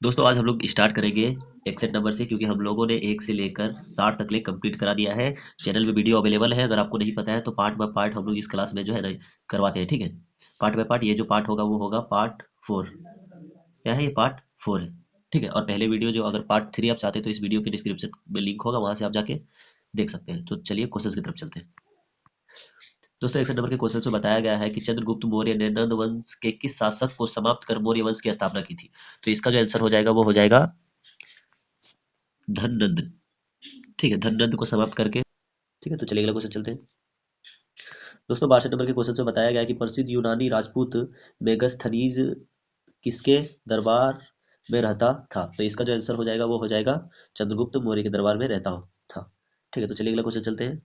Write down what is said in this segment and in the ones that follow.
दोस्तों आज हम लोग स्टार्ट करेंगे एक्सेट नंबर से, क्योंकि हम लोगों ने 1 से लेकर 60 तक ले कंप्लीट करा दिया है। चैनल में वीडियो अवेलेबल है, अगर आपको नहीं पता है तो पार्ट बाय पार्ट हम लोग इस क्लास में जो है ना करवाते हैं। ठीक है, पार्ट बाय पार्ट। ये जो पार्ट होगा वो होगा पार्ट 4। क्या है ये? पार्ट 4 है। ठीक है, और पहले वीडियो जो अगर पार्ट 3 आप चाहते हैं तो इस वीडियो के डिस्क्रिप्शन में लिंक होगा, वहां से आप जाके देख सकते हैं। तो चलिए क्वेश्चन की तरफ चलते हैं। दोस्तों 61 नंबर के क्वेश्चन में बताया गया है कि चंद्रगुप्त मौर्य ने नंद वंश के किस शासक को समाप्त कर मौर्य वंश की स्थापना की थी? तो इसका जो आंसर हो जाएगा वो हो जाएगा धननंद। ठीक है, धननंद को समाप्त करके। ठीक है, तो चलिए अगला क्वेश्चन चलते हैं। दोस्तों 62 नंबर के क्वेश्चन से बताया गया है कि प्रसिद्ध यूनानी राजपूत मेगस्थनीज किसके दरबार में रहता था? तो इसका जो आंसर हो जाएगा वो हो जाएगा चंद्रगुप्त मौर्य के दरबार में रहता था। ठीक है, तो चलिए अगला क्वेश्चन चलते हैं।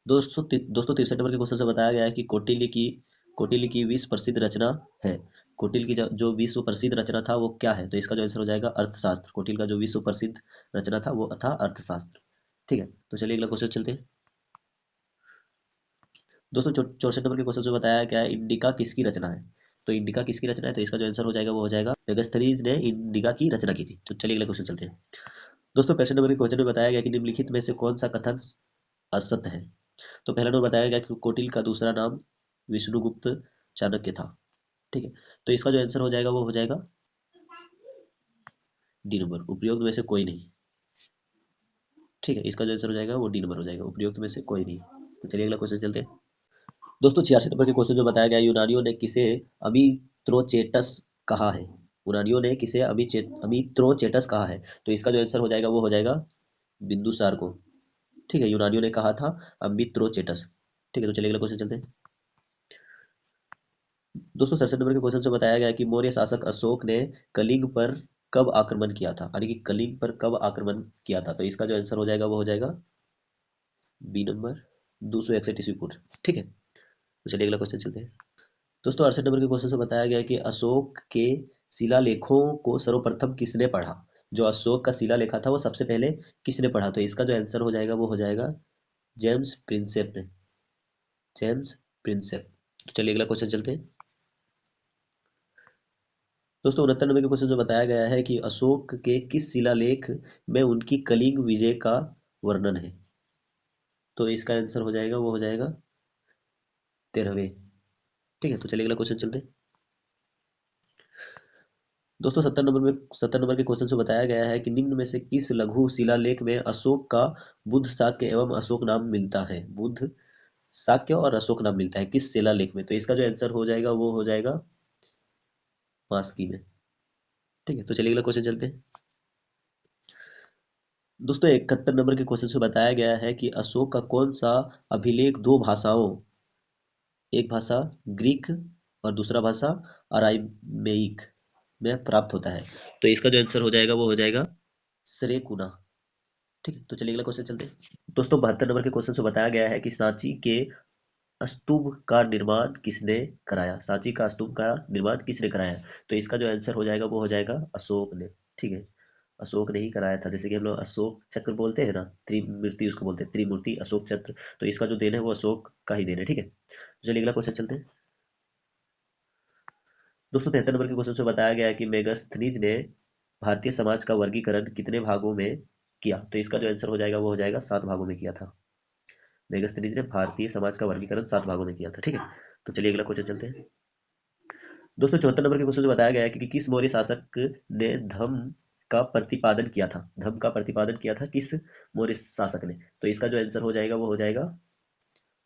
दोस्तों 63 नंबर के क्वेश्चन से बताया गया है कि कौटिल्य की विश्व प्रसिद्ध रचना है। कौटिल्य की जो विश्व प्रसिद्ध रचना था वो क्या है? तो इसका जो आंसर हो जाएगा अर्थशास्त्र। कौटिल्य का जो विश्व प्रसिद्ध रचना था वो था अर्थशास्त्र। ठीक है, तो चलिए अगला क्वेश्चन चलते हैं। दोस्तों 64 नंबर के क्वेश्चन में बताया गया है इंडिका किसकी रचना है? तो इंडिका किसकी रचना है? तो इसका जो आंसर हो जाएगा वो हो जाएगा मेगास्थनीज ने इंडिका की रचना की थी। तो चलिए अगला क्वेश्चन चलते हैं। दोस्तों 65 नंबर के क्वेश्चन में बताया गया कि निम्नलिखित में से कौन सा कथन असत्य है? तो पहला नंबर बताया गया कि कौटिल्य का दूसरा नाम विष्णुगुप्त चाणक्य था। ठीक है, तो इसका जो आंसर हो जाएगा वो हो जाएगा डी नंबर, उपयुक्त में से कोई नहीं। ठीक है, इसका जो आंसर हो जाएगा वो डी नंबर हो जाएगा, उपयुक्त में से कोई नहीं। तो चलिए अगला क्वेश्चन चलते हैं। दोस्तों 86 नंबर के क्वेश्चन में बताया गया यूनानियों ने किसे अमित्रोचेटस कहा है? यूनानियों ने किसे अमित्रोचेटस कहा है? तो इसका जो आंसर हो जाएगा वो हो जाएगा बिंदुसार को। ठीक है, यूनानियों ने कहा था अमित्रोचेटस। ठीक है, तो चलिए अगला क्वेश्चन चलते हैं। दोस्तों 67 नंबर के क्वेश्चन से बताया गया कि मौर्य शासक अशोक ने कलिंग पर कब आक्रमण किया था? यानी कि कलिंग पर कब आक्रमण किया था? तो इसका जो आंसर हो जाएगा वो हो जाएगा बी नंबर, 261 ईस्वी पूर्व। ठीक है, तो चलिए अगला क्वेश्चन चलते हैं। दोस्तों 68 नंबर के क्वेश्चन से बताया गया है कि अशोक के शिलालेखों को सर्वप्रथम किसने पढ़ा? जो अशोक का शिलालेखा था वो सबसे पहले किसने पढ़ा? तो इसका जो आंसर हो जाएगा वो हो जाएगा जेम्स प्रिंसेप ने। James Prinsep. तो चलिए अगला क्वेश्चन चलते हैं। दोस्तों 69 नंबर के क्वेश्चन में बताया गया है कि अशोक के किस शिलालेख में उनकी कलिंग विजय का वर्णन है? तो इसका आंसर हो जाएगा वो हो जाएगा 13वें। ठीक है, तो चलिए अगला क्वेश्चन चलते हैं। दोस्तों 70 नंबर के क्वेश्चन से बताया गया है कि निम्न में से किस लघु शिलालेख में अशोक का बुद्ध शाक्य एवं अशोक नाम मिलता है? बुद्ध शाक्य और अशोक नाम मिलता है किस शिलालेख में? तो इसका जो आंसर हो जाएगा वो हो जाएगा मास्की में। ठीक है, तो चलिए अगला क्वेश्चन चलते हैं। दोस्तों 71 नंबर के क्वेश्चन से बताया गया है कि अशोक का कौन सा अभिलेख दो भाषाओं, एक भाषा ग्रीक और दूसरा भाषा अराइमेइक में प्राप्त होता है? तो इसका जो आंसर हो जाएगा वो हो जाएगा सरेकुना। ठीक है, तो चलिए अगला क्वेश्चन चलते हैं। दोस्तों 72 नंबर के क्वेश्चन से बताया गया है कि सांची के स्तूप का निर्माण किसने कराया? सांची का स्तूप का निर्माण किसने कराया? तो इसका जो आंसर हो जाएगा वो हो जाएगा अशोक ने। ठीक है, अशोक ने ही कराया था। जैसे कि हम लोग अशोक चक्र बोलते हैं ना, त्रिमूर्ति उसको बोलते हैं, त्रिमूर्ति अशोक चक्र। तो इसका जो देन है वो अशोक का ही देन है। ठीक है, तो चलिए अगला क्वेश्चन चलते हैं। दोस्तों 73 नंबर के क्वेश्चन से बताया गया है कि मेगास्थनीज ने भारतीय समाज का वर्गीकरण कितने भागों में किया? तो इसका जो आंसर हो जाएगा वो हो जाएगा 7 भागों में किया था। मेगास्थनीज ने भारतीय समाज का वर्गीकरण 7 भागों में किया था। ठीक है, तो चलिए अगला क्वेश्चन चलते हैं। दोस्तों 74 नंबर के क्वेश्चन में बताया गया है कि किस मौर्य शासक ने धम्म का प्रतिपादन किया था? धम्म का प्रतिपादन किया था किस मौर्य शासक ने? तो इसका जो आंसर हो जाएगा वो हो जाएगा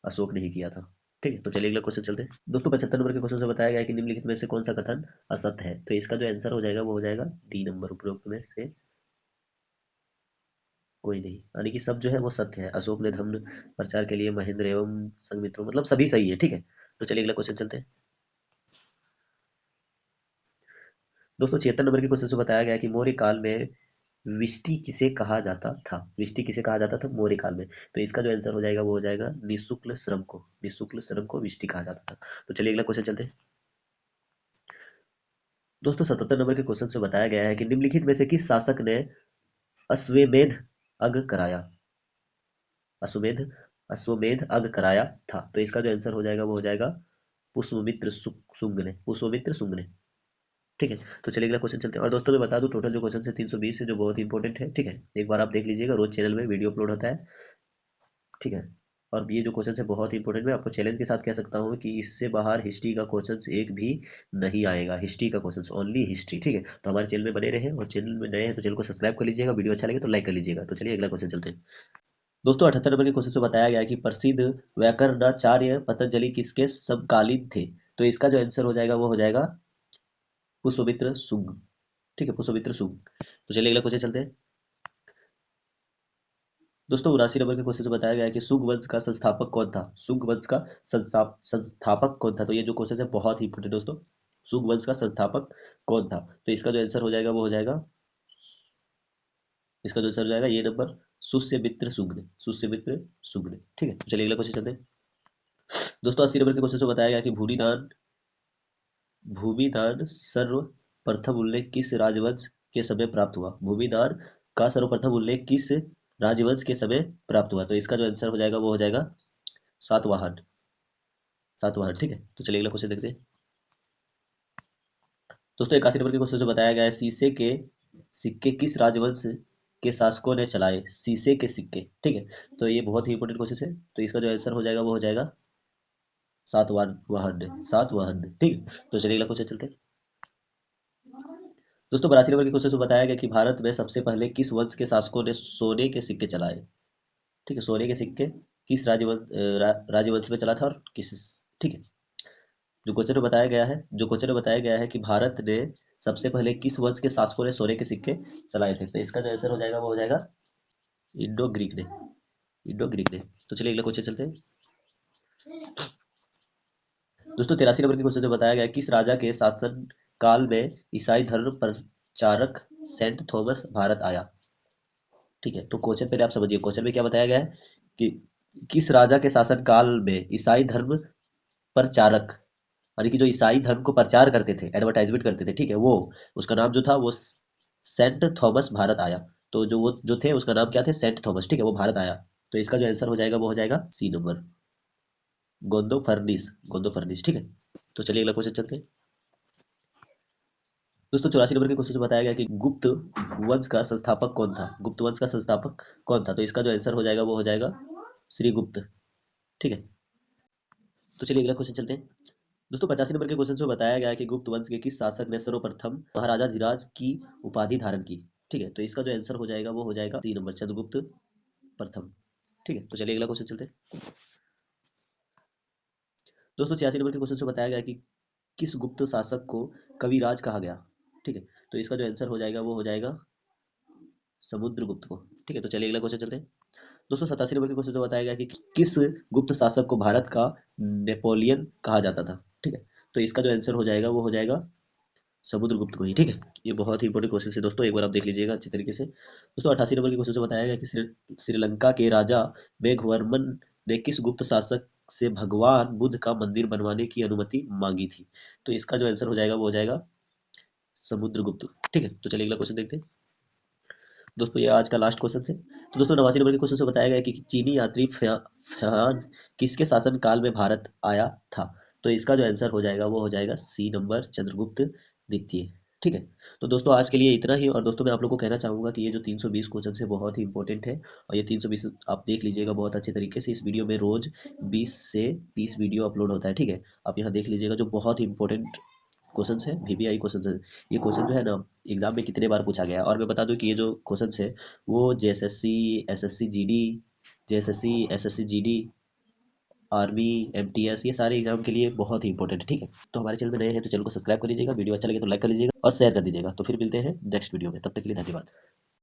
अशोक ने ही किया था। ठीक है, तो चलिए अगला क्वेश्चन चलते हैं। दोस्तों 75 नंबर के क्वेश्चन से बताया गया है कि निम्नलिखित में से कौन सा कथन असत्य है? तो इसका जो आंसर हो जाएगा वो हो जाएगा डी नंबर, उपरोक्त में से कोई नहीं। यानी कि सब जो है वो सत्य है। अशोक ने धम्म प्रचार के लिए महेंद्र एवं संघमित्रों, मतलब सभी सही है। ठीक है, तो चलिए अगला क्वेश्चन चलते हैं। दोस्तों 76 नंबर के क्वेश्चन से बताया गया है कि मौर्य काल में विष्टि किसे कहा जाता था? विष्टि किसे कहा जाता था मौर्य काल में? तो इसका जो आंसर हो जाएगा वो हो जाएगा निःशुल्क श्रम को। निःशुल्क श्रम को विष्टि कहा जाता था। तो चलिए अगला क्वेश्चन चलते हैं। दोस्तों 77 नंबर के क्वेश्चन से बताया गया है कि निम्नलिखित में से किस शासक ने अश्वमेध यज्ञ कराया? अश्वमेध अश्वमेध यज्ञ कराया था। तो इसका जो आंसर हो जाएगा वो हो जाएगा पुष्यमित्र शुंग ने। पुष्यमित्र शुंग ने। ठीक है। तो चलिए अगला क्वेश्चन चलते हैं। और दोस्तों मैं बता दूं टोटल जो क्वेश्चन है 320 है, जो बहुत इंपॉर्टेंट है। ठीक है, एक बार आप देख लीजिएगा, रोज चैनल में वीडियो अपलोड होता है। ठीक है। और ये जो क्वेश्चन है बहुत इंपॉर्टेंट, मैं आपको चैलेंज के साथ कह सकता हूँ कि इससे बाहर हिस्ट्री का क्वेश्चन एक भी नहीं आएगा। हिस्ट्री का क्वेश्चन, ओनली हिस्ट्री। ठीक है, तो हमारे चैनल में बने रहे, और चैनल में नए हैं तो चैनल को सब्सक्राइब कर लीजिएगा, वीडियो अच्छा लगे तो लाइक कर लीजिएगा। तो चलिए अगला क्वेश्चन चलते हैं। दोस्तों 78 नंबर के क्वेश्चन से बताया गया है कि प्रसिद्ध व्याकरणाचार्य पतंजलि किसके समकालीन थे। तो इसका जो आंसर हो जाएगा वो हो जाएगा पुष्पमित्र सुंग। ठीक है, पुष्पमित्र सुंग। तो चलिए अगला क्वेश्चन चलते हैं। दोस्तों 79 नंबर के क्वेश्चन से बताया गया है कि सुंग वंश का संस्थापक कौन था। सुंग वंश का संस्थापक कौन था। तो ये जो क्वेश्चन है बहुत ही इंपॉर्टेंट दोस्तों। सुंग वंश का संस्थापक कौन था। तो इसका जो आंसर हो जाएगा वो हो जाएगा, इसका जो आंसर हो जाएगा ये नंबर, सुष्यमित्र सुंग। सुष्यमित्र सुंग। ठीक है, तो चलिए अगला क्वेश्चन चलते हैं। दोस्तों 80 नंबर के क्वेश्चन से बताया गया कि भूमिदान सर्वप्रथम उल्लेख किस राजवंश के समय प्राप्त हुआ। भूमिदान का सर्वप्रथम उल्लेख किस राजवंश के समय प्राप्त हुआ। तो इसका जो आंसर हो जाएगा वो हो जाएगा सातवाहन। सातवाहन। ठीक है, तो चलिए अगला क्वेश्चन देखते हैं। दोस्तों 81 नंबर के क्वेश्चन से बताया गया है शीशे के सिक्के किस राजवंश के शासकों ने चलाए। शीशे के सिक्के। ठीक है, तो ये बहुत ही इंपॉर्टेंट क्वेश्चन है। तो इसका जो आंसर हो जाएगा वो हो जाएगा सातवाहन। सातवाहन। ठीक है, तो चलिए अगला क्वेश्चन चलते हैं। दोस्तों 82 नंबर के क्वेश्चन में बताया गया कि भारत में सबसे पहले किस वंश के शासकों ने सोने के सिक्के चलाए। ठीक है, सोने के सिक्के किस राजवंश में चला था और किस। ठीक है, जो क्वेश्चन में बताया गया है कि भारत ने सबसे पहले किस वंश के शासकों ने सोने के सिक्के चलाए थे। तो इसका जो आंसर हो जाएगा वो हो जाएगा इंडो ग्रीक ने। इंडो ग्रीक ने। तो चलिए अगला क्वेश्चन चलते हैं। दोस्तों 83 नंबर के क्वेश्चन में बताया गया है किस राजा के शासन काल में ईसाई धर्म प्रचारक सेंट थॉमस भारत आया। ठीक है, तो क्वेश्चन पहले आप समझिए, क्वेश्चन में क्या बताया गया है कि किस राजा के शासन काल में ईसाई धर्म प्रचारक, यानी कि जो ईसाई धर्म को प्रचार करते थे, एडवर्टाइजमेंट करते थे, ठीक है, वो उसका नाम जो था वो सेंट थॉमस भारत आया। तो जो वो जो थे उसका नाम क्या थे, सेंट थॉमस। ठीक है, वो भारत आया। तो इसका जो आंसर हो जाएगा वो हो जाएगा सी नंबर, गोंदो फर्निस। गोंदो फर्निस। ठीक है, तो चलिए अगला क्वेश्चन चलते हैं। दोस्तों 84 नंबर के क्वेश्चन में बताया गया कि गुप्त वंश का संस्थापक कौन था। गुप्त वंश का संस्थापक कौन था। तो इसका जो आंसर हो जाएगा वो हो जाएगा श्रीगुप्त। ठीक है, तो चलिए अगला क्वेश्चन चलते हैं। दोस्तों 85 नंबर के क्वेश्चन में बताया गया है कि गुप्त वंश के किस शासक ने सर्वप्रथम महाराजा धीराज की उपाधि धारण की। ठीक है, तो इसका जो आंसर हो जाएगा वो हो जाएगा 3 नंबर, चंद्रगुप्त प्रथम। ठीक है, तो चलिए अगला क्वेश्चन चलते हैं। दोस्तों 86 नंबर के क्वेश्चन से बताया गया कि किस गुप्त शासक को कविराज कहा गया। ठीक है, तो इसका जो आंसर हो जाएगा वो हो जाएगा समुद्रगुप्त को। ठीक है, तो चलिए अगला क्वेश्चन चलते हैं। दोस्तों 87 नंबर के क्वेश्चन में बताया गया कि किस गुप्त शासक को भारत का नेपोलियन कहा जाता था। ठीक है, तो इसका जो आंसर हो जाएगा वो हो जाएगा समुद्रगुप्त को ही। ठीक है, ये बहुत ही इंपॉर्टेंट क्वेश्चन है दोस्तों, एक बार आप देख लीजिएगा अच्छी तरीके से। दोस्तों 88 नंबर के क्वेश्चन से बताया गया कि श्रीलंका के राजा मेघवर्मन ने किस गुप्त शासक से भगवान बुद्ध का मंदिर बनवाने की अनुमति मांगी थी। तो इसका जो आंसर हो जाएगा वो हो जाएगा समुद्रगुप्त। ठीक है, तो चलिए अगला क्वेश्चन देखते हैं। दोस्तों ये आज का लास्ट क्वेश्चन है। तो दोस्तों 89 नंबर के क्वेश्चन से बताया गया कि चीनी यात्री फयान किसके शासन काल में भारत आया था। तो इसका जो आंसर हो जाएगा वो हो जाएगा सी नंबर, चंद्रगुप्त द्वितीय। ठीक है, तो दोस्तों आज के लिए इतना ही। और दोस्तों मैं आप लोग को कहना चाहूंगा कि ये जो 320 क्वेश्चन है बहुत ही इंपॉर्टेंट है, और ये 320 आप देख लीजिएगा बहुत अच्छे तरीके से। इस वीडियो में रोज 20 से 30 वीडियो अपलोड होता है। ठीक है, आप यहाँ देख लीजिएगा, जो बहुत ही इंपॉर्टेंट क्वेश्चन है, वीवीआई क्वेश्चन है। ये क्वेश्चन जो है ना एग्जाम में कितने बार पूछा गया है। और मैं बता दूं कि ये जो क्वेश्चन है वो JSSC, SSC GD, JSSC, SSC GD, army, MTS, ये सारे एग्जाम के लिए बहुत ही इंपॉर्टेंट है। ठीक है, तो हमारे चैनल में नए हैं तो चैनल को सब्सक्राइब कर लीजिएगा, वीडियो अच्छा लगे तो लाइक कर लीजिएगा और शेयर कर दीजिएगा। तो फिर मिलते हैं नेक्स्ट वीडियो में, तब तक के लिए धन्यवाद।